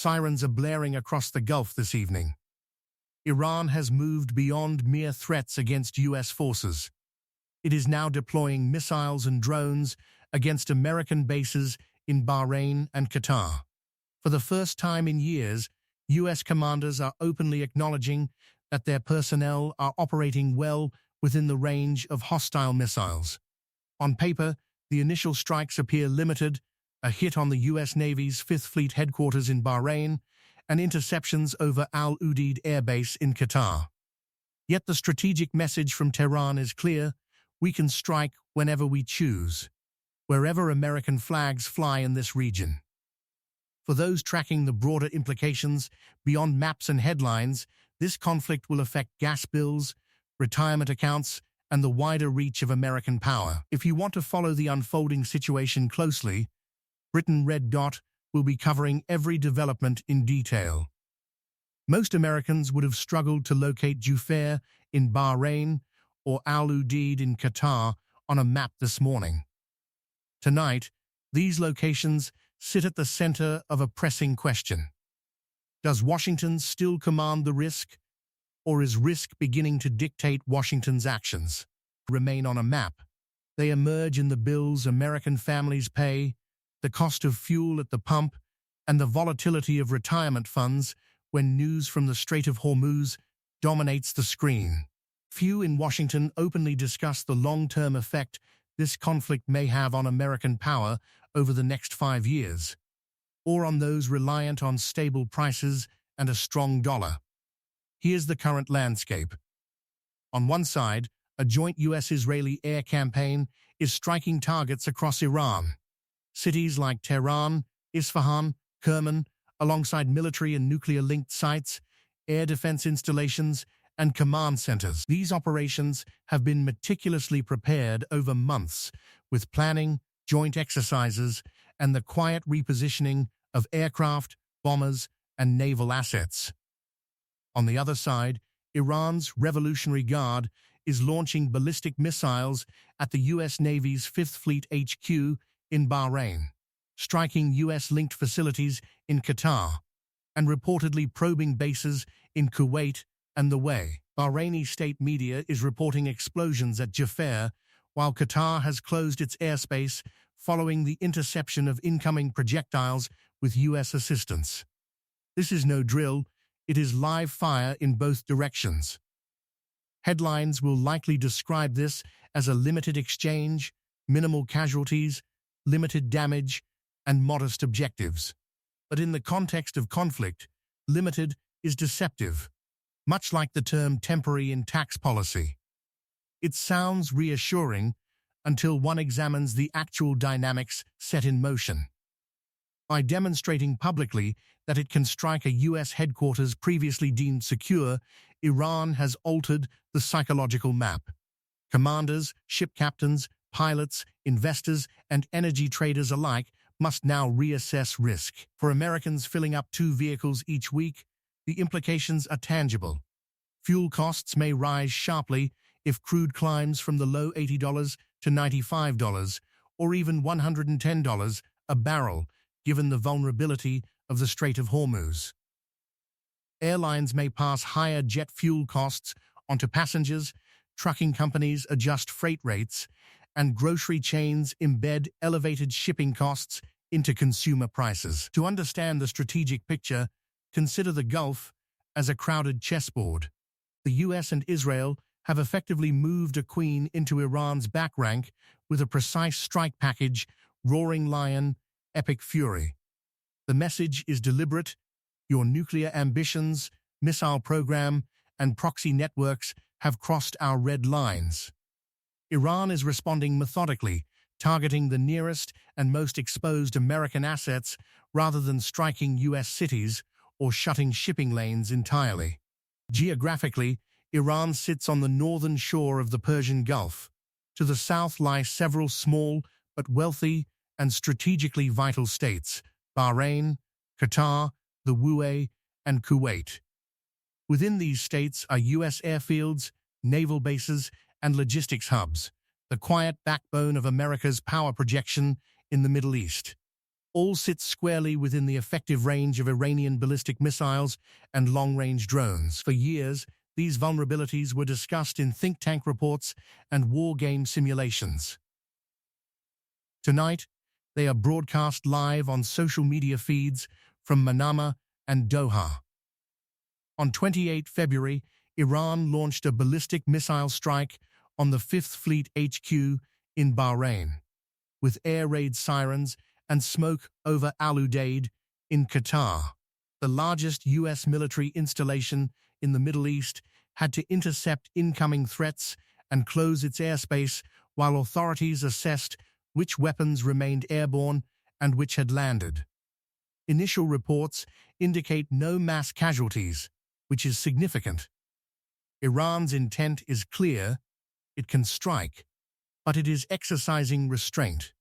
Sirens are blaring across the Gulf this evening. Iran has moved beyond mere threats against U.S. forces. It is now deploying missiles and drones against American bases in Bahrain and Qatar. For the first time in years, U.S. commanders are openly acknowledging that their personnel are operating well within the range of hostile missiles. On paper, the initial strikes appear limited, a hit on the U.S. Navy's Fifth Fleet headquarters in Bahrain, and interceptions over Al Udeid Air Base in Qatar. Yet the strategic message from Tehran is clear: we can strike whenever we choose, wherever American flags fly in this region. For those tracking the broader implications beyond maps and headlines, this conflict will affect gas bills, retirement accounts, and the wider reach of American power. If you want to follow the unfolding situation closely, Britain Red Dot will be covering every development in detail. Most Americans would have struggled to locate Jufair in Bahrain or Al Udeid in Qatar on a map this morning. Tonight, these locations sit at the center of a pressing question. Does Washington still command the risk, or is risk beginning to dictate Washington's actions? Remain on a map. They emerge in the bills American families pay, the cost of fuel at the pump, and the volatility of retirement funds when news from the Strait of Hormuz dominates the screen. Few in Washington openly discuss the long-term effect this conflict may have on American power over the next 5 years, or on those reliant on stable prices and a strong dollar. Here's the current landscape. On one side, a joint U.S.-Israeli air campaign is striking targets across Iran. Cities like Tehran, Isfahan, Kerman, alongside military and nuclear-linked sites, air defense installations, and command centers. These operations have been meticulously prepared over months, with planning, joint exercises, and the quiet repositioning of aircraft, bombers, and naval assets. On the other side, Iran's Revolutionary Guard is launching ballistic missiles at the U.S. Navy's Fifth Fleet HQ in Bahrain, striking U.S.-linked facilities in Qatar, and reportedly probing bases in Kuwait and the UAE. Bahraini state media is reporting explosions at Jufair, while Qatar has closed its airspace following the interception of incoming projectiles with U.S. assistance. This is no drill, it is live fire in both directions. Headlines will likely describe this as a limited exchange, minimal casualties, limited damage, and modest objectives. But in the context of conflict, limited is deceptive, much like the term temporary in tax policy. It sounds reassuring until one examines the actual dynamics set in motion. By demonstrating publicly that it can strike a U.S. headquarters previously deemed secure, Iran has altered the psychological map. Commanders, ship captains, pilots, investors, and energy traders alike must now reassess risk. For Americans filling up 2 vehicles each week, the implications are tangible. Fuel costs may rise sharply if crude climbs from the low $80 to $95 or even $110 a barrel, given the vulnerability of the Strait of Hormuz. Airlines may pass higher jet fuel costs onto passengers, trucking companies adjust freight rates, and grocery chains embed elevated shipping costs into consumer prices. To understand the strategic picture, consider the Gulf as a crowded chessboard. The US and Israel have effectively moved a queen into Iran's back rank with a precise strike package, roaring lion, epic fury. The message is deliberate. Your nuclear ambitions, missile program, and proxy networks have crossed our red lines. Iran is responding methodically, targeting the nearest and most exposed American assets rather than striking U.S. cities or shutting shipping lanes entirely. Geographically, Iran sits on the northern shore of the Persian Gulf. To the south lie several small but wealthy and strategically vital states: Bahrain, Qatar, the UAE, and Kuwait. Within these states are U.S. airfields, naval bases, and logistics hubs, the quiet backbone of America's power projection in the Middle East. all sit squarely within the effective range of Iranian ballistic missiles and long-range drones. For years, these vulnerabilities were discussed in think tank reports and war game simulations. Tonight, they are broadcast live on social media feeds from Manama and Doha. On 28 February, Iran launched a ballistic missile strike on the 5th Fleet HQ in Bahrain, with air raid sirens and smoke over Al Udeid in Qatar. The largest U.S. military installation in the Middle East had to intercept incoming threats and close its airspace while authorities assessed which weapons remained airborne and which had landed. Initial reports indicate no mass casualties, which is significant. Iran's intent is clear: it can strike, but it is exercising restraint.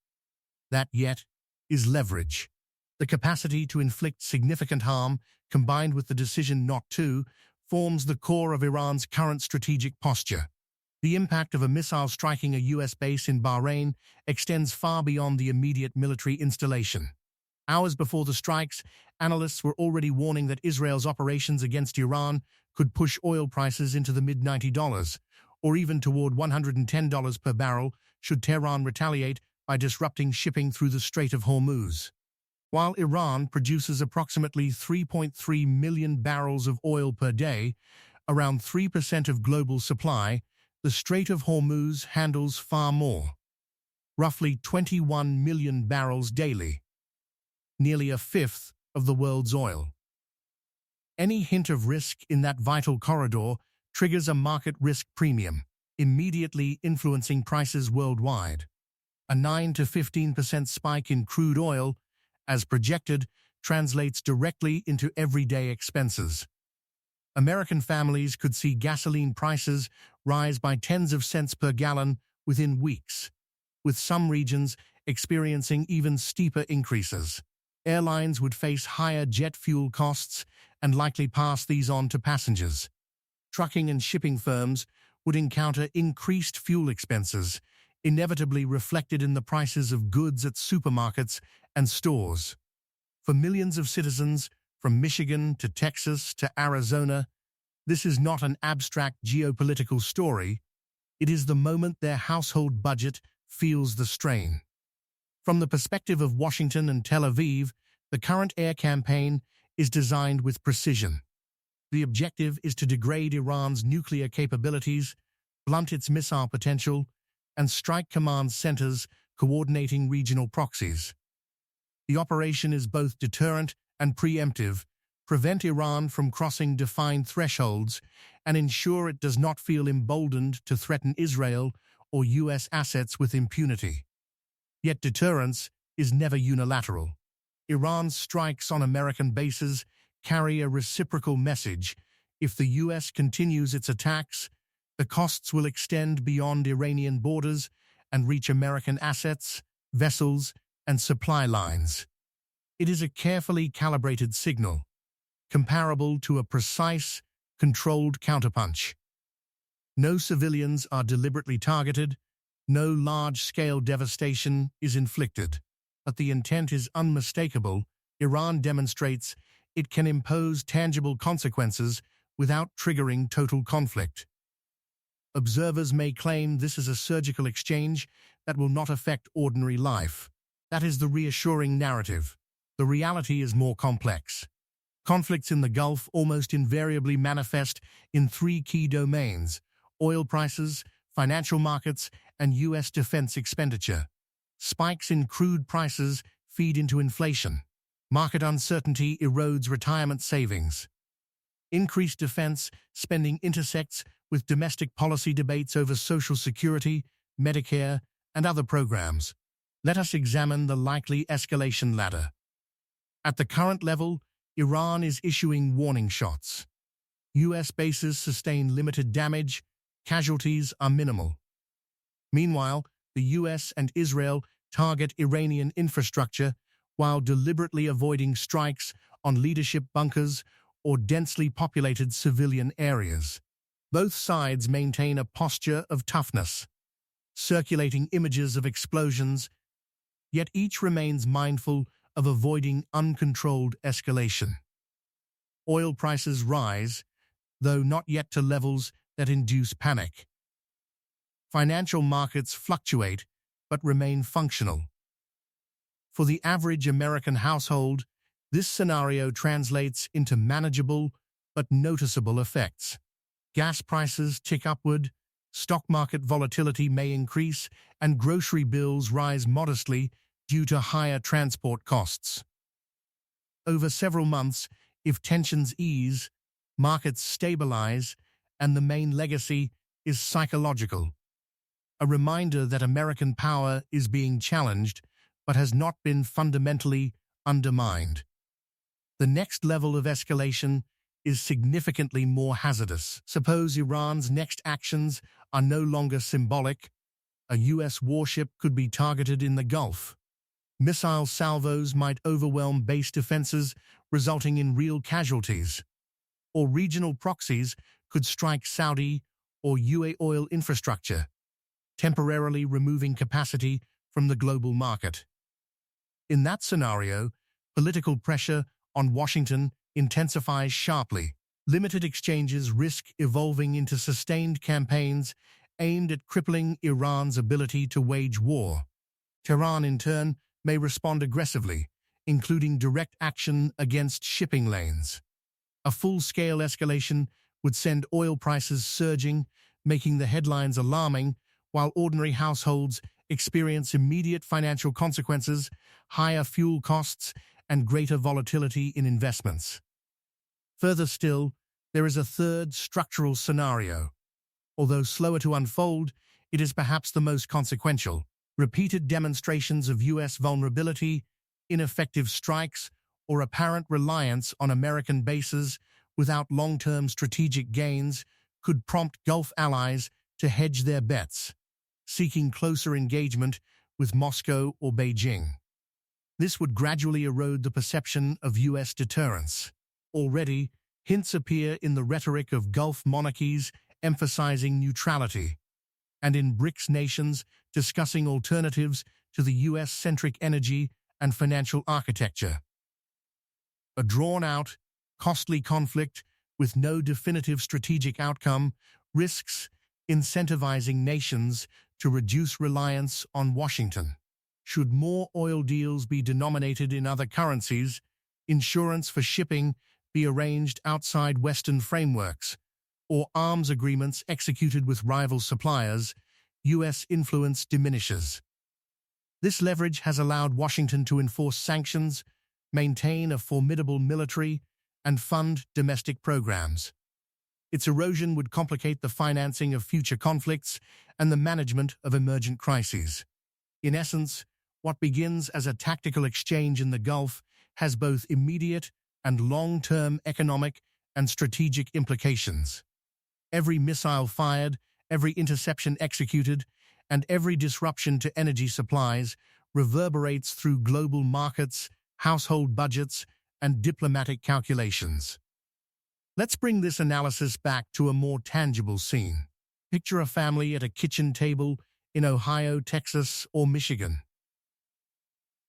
That yet is leverage. The capacity to inflict significant harm, combined with the decision not to, forms the core of Iran's current strategic posture. The impact of a missile striking a U.S. base in Bahrain extends far beyond the immediate military installation. Hours before the strikes, analysts were already warning that Israel's operations against Iran could push oil prices into the mid-$90, or even toward $110 per barrel should Tehran retaliate by disrupting shipping through the Strait of Hormuz. While Iran produces approximately 3.3 million barrels of oil per day, around 3% of global supply, the Strait of Hormuz handles far more, roughly 21 million barrels daily, nearly a fifth of the world's oil. Any hint of risk in that vital corridor triggers a market risk premium, immediately influencing prices worldwide. A 9 to 15% spike in crude oil, as projected, translates directly into everyday expenses. American families could see gasoline prices rise by tens of cents per gallon within weeks, with some regions experiencing even steeper increases. Airlines would face higher jet fuel costs and likely pass these on to passengers. Trucking and shipping firms would encounter increased fuel expenses, inevitably reflected in the prices of goods at supermarkets and stores. For millions of citizens, from Michigan to Texas to Arizona, this is not an abstract geopolitical story. It is the moment their household budget feels the strain. From the perspective of Washington and Tel Aviv, the current air campaign is designed with precision. The objective is to degrade Iran's nuclear capabilities, blunt its missile potential, and strike command centers coordinating regional proxies. The operation is both deterrent and preemptive, prevent Iran from crossing defined thresholds, and ensure it does not feel emboldened to threaten Israel or U.S. assets with impunity. Yet deterrence is never unilateral. Iran's strikes on American bases carry a reciprocal message. If the U.S. continues its attacks, the costs will extend beyond Iranian borders and reach American assets, vessels, and supply lines. It is a carefully calibrated signal, comparable to a precise, controlled counterpunch. No civilians are deliberately targeted, no large-scale devastation is inflicted, but the intent is unmistakable. Iran demonstrates it can impose tangible consequences without triggering total conflict. Observers may claim this is a surgical exchange that will not affect ordinary life. That is the reassuring narrative. The reality is more complex. Conflicts in the Gulf almost invariably manifest in three key domains: oil prices, financial markets, and U.S. defense expenditure. Spikes in crude prices feed into inflation. Market uncertainty erodes retirement savings. Increased defense spending intersects with domestic policy debates over Social Security, Medicare, and other programs. Let us examine the likely escalation ladder. At the current level, Iran is issuing warning shots. U.S. bases sustain limited damage, casualties are minimal. Meanwhile, the U.S. and Israel target Iranian infrastructure while deliberately avoiding strikes on leadership bunkers or densely populated civilian areas. Both sides maintain a posture of toughness, circulating images of explosions, yet each remains mindful of avoiding uncontrolled escalation. Oil prices rise, though not yet to levels that induce panic. Financial markets fluctuate, but remain functional. For the average American household, this scenario translates into manageable but noticeable effects. Gas prices tick upward, stock market volatility may increase, and grocery bills rise modestly due to higher transport costs. Over several months, if tensions ease, markets stabilize, and the main legacy is psychological. A reminder that American power is being challenged, but has not been fundamentally undermined. The next level of escalation is significantly more hazardous. Suppose Iran's next actions are no longer symbolic. A U.S. warship could be targeted in the Gulf. Missile salvos might overwhelm base defenses, resulting in real casualties. Or regional proxies could strike Saudi or UAE oil infrastructure, temporarily removing capacity from the global market. In that scenario, political pressure on Washington intensifies sharply. Limited exchanges risk evolving into sustained campaigns aimed at crippling Iran's ability to wage war. Tehran, in turn, may respond aggressively, including direct action against shipping lanes. A full-scale escalation would send oil prices surging, making the headlines alarming, while ordinary households experience immediate financial consequences, higher fuel costs, and greater volatility in investments. Further still, there is a third structural scenario. Although slower to unfold, it is perhaps the most consequential. Repeated demonstrations of U.S. vulnerability, ineffective strikes, or apparent reliance on American bases without long-term strategic gains could prompt Gulf allies to hedge their bets, seeking closer engagement with Moscow or Beijing. This would gradually erode the perception of U.S. deterrence. Already, hints appear in the rhetoric of Gulf monarchies emphasizing neutrality, and in BRICS nations discussing alternatives to the U.S.-centric energy and financial architecture. A drawn-out, costly conflict with no definitive strategic outcome risks incentivizing nations to reduce reliance on Washington. Should more oil deals be denominated in other currencies, insurance for shipping be arranged outside Western frameworks, or arms agreements executed with rival suppliers, U.S. influence diminishes. This leverage has allowed Washington to enforce sanctions, maintain a formidable military, and fund domestic programs. Its erosion would complicate the financing of future conflicts and the management of emergent crises. In essence, what begins as a tactical exchange in the Gulf has both immediate and long-term economic and strategic implications. Every missile fired, every interception executed, and every disruption to energy supplies reverberates through global markets, household budgets, and diplomatic calculations. Let's bring this analysis back to a more tangible scene. Picture a family at a kitchen table in Ohio, Texas, or Michigan.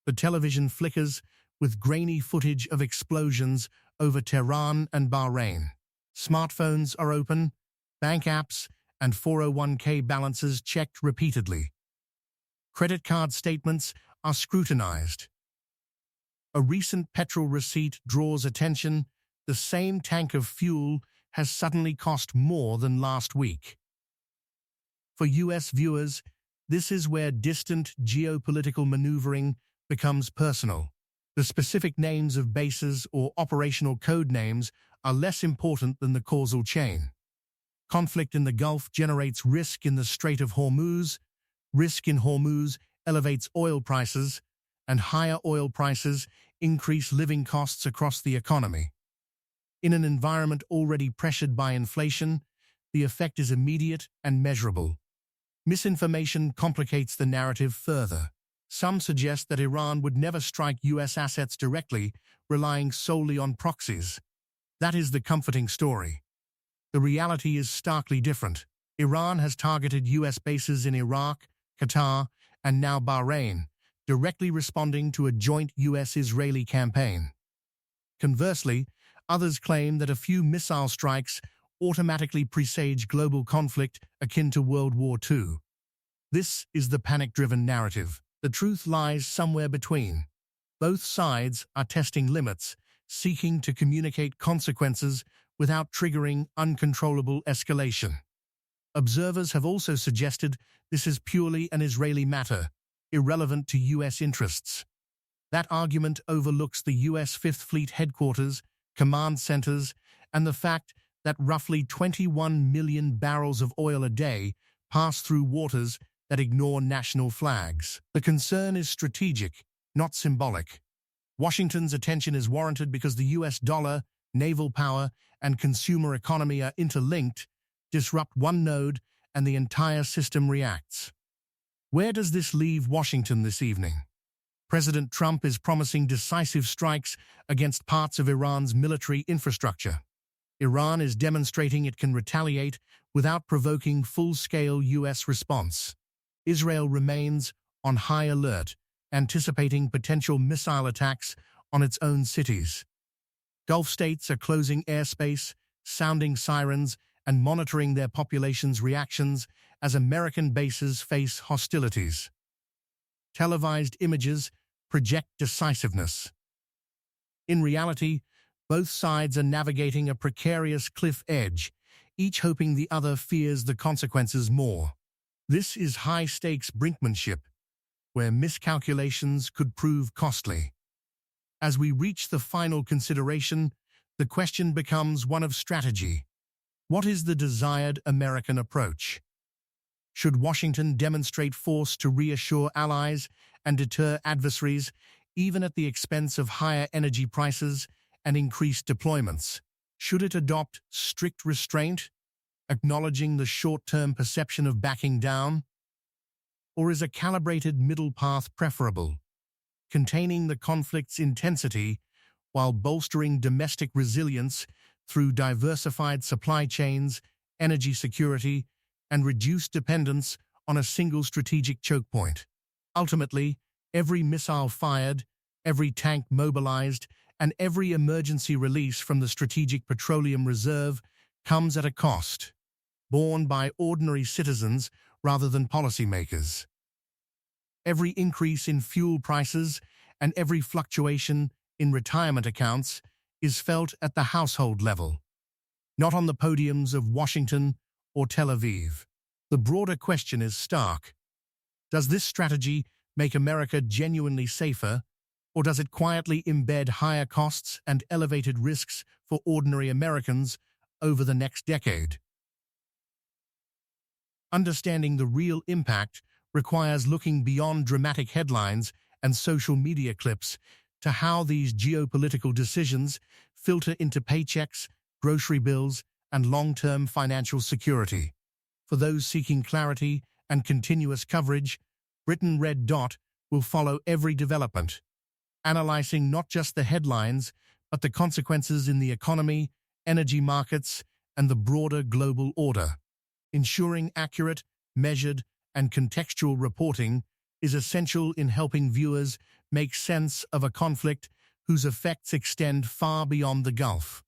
The television flickers with grainy footage of explosions over Tehran and Bahrain. Smartphones are open, bank apps, and 401k balances checked repeatedly. Credit card statements are scrutinized. A recent petrol receipt draws attention. The same tank of fuel has suddenly cost more than last week. For U.S. viewers, this is where distant geopolitical maneuvering becomes personal. The specific names of bases or operational code names are less important than the causal chain. Conflict in the Gulf generates risk in the Strait of Hormuz. Risk in Hormuz elevates oil prices, and higher oil prices increase living costs across the economy. In an environment already pressured by inflation, the effect is immediate and measurable. Misinformation complicates the narrative further. Some suggest that Iran would never strike U.S. assets directly, relying solely on proxies. That is the comforting story. The reality is starkly different. Iran has targeted U.S. bases in Iraq, Qatar, and now Bahrain, directly responding to a joint US-Israeli campaign. Conversely, others claim that a few missile strikes automatically presage global conflict akin to World War II. This is the panic-driven narrative. The truth lies somewhere between. Both sides are testing limits, seeking to communicate consequences without triggering uncontrollable escalation. Observers have also suggested this is purely an Israeli matter, irrelevant to US interests. That argument overlooks the US Fifth Fleet headquarters, command centers, and the fact that roughly 21 million barrels of oil a day pass through waters that ignore national flags. The concern is strategic, not symbolic. Washington's attention is warranted because the US dollar, naval power, and consumer economy are interlinked. Disrupt one node, and the entire system reacts. Where does this leave Washington this evening? President Trump is promising decisive strikes against parts of Iran's military infrastructure. Iran is demonstrating it can retaliate without provoking full-scale US response. Israel remains on high alert, anticipating potential missile attacks on its own cities. Gulf states are closing airspace, sounding sirens, and monitoring their population's reactions as American bases face hostilities. Televised images project decisiveness. In reality, both sides are navigating a precarious cliff edge, each hoping the other fears the consequences more. This is high-stakes brinkmanship, where miscalculations could prove costly. As we reach the final consideration, the question becomes one of strategy. What is the desired American approach? Should Washington demonstrate force to reassure allies and deter adversaries, even at the expense of higher energy prices and increased deployments? Should it adopt strict restraint, acknowledging the short-term perception of backing down? Or is a calibrated middle path preferable, containing the conflict's intensity while bolstering domestic resilience through diversified supply chains, energy security, and reduced dependence on a single strategic choke point? Ultimately, every missile fired, every tank mobilized, and every emergency release from the Strategic Petroleum Reserve comes at a cost, borne by ordinary citizens rather than policymakers. Every increase in fuel prices and every fluctuation in retirement accounts is felt at the household level, not on the podiums of Washington or Tel Aviv. The broader question is stark. Does this strategy make America genuinely safer, or does it quietly embed higher costs and elevated risks for ordinary Americans over the next decade? Understanding the real impact requires looking beyond dramatic headlines and social media clips to how these geopolitical decisions filter into paychecks, grocery bills, and long-term financial security. For those seeking clarity and continuous coverage, Britain Red Dot will follow every development, analyzing not just the headlines, but the consequences in the economy, energy markets, and the broader global order. Ensuring accurate, measured, and contextual reporting is essential in helping viewers make sense of a conflict whose effects extend far beyond the Gulf.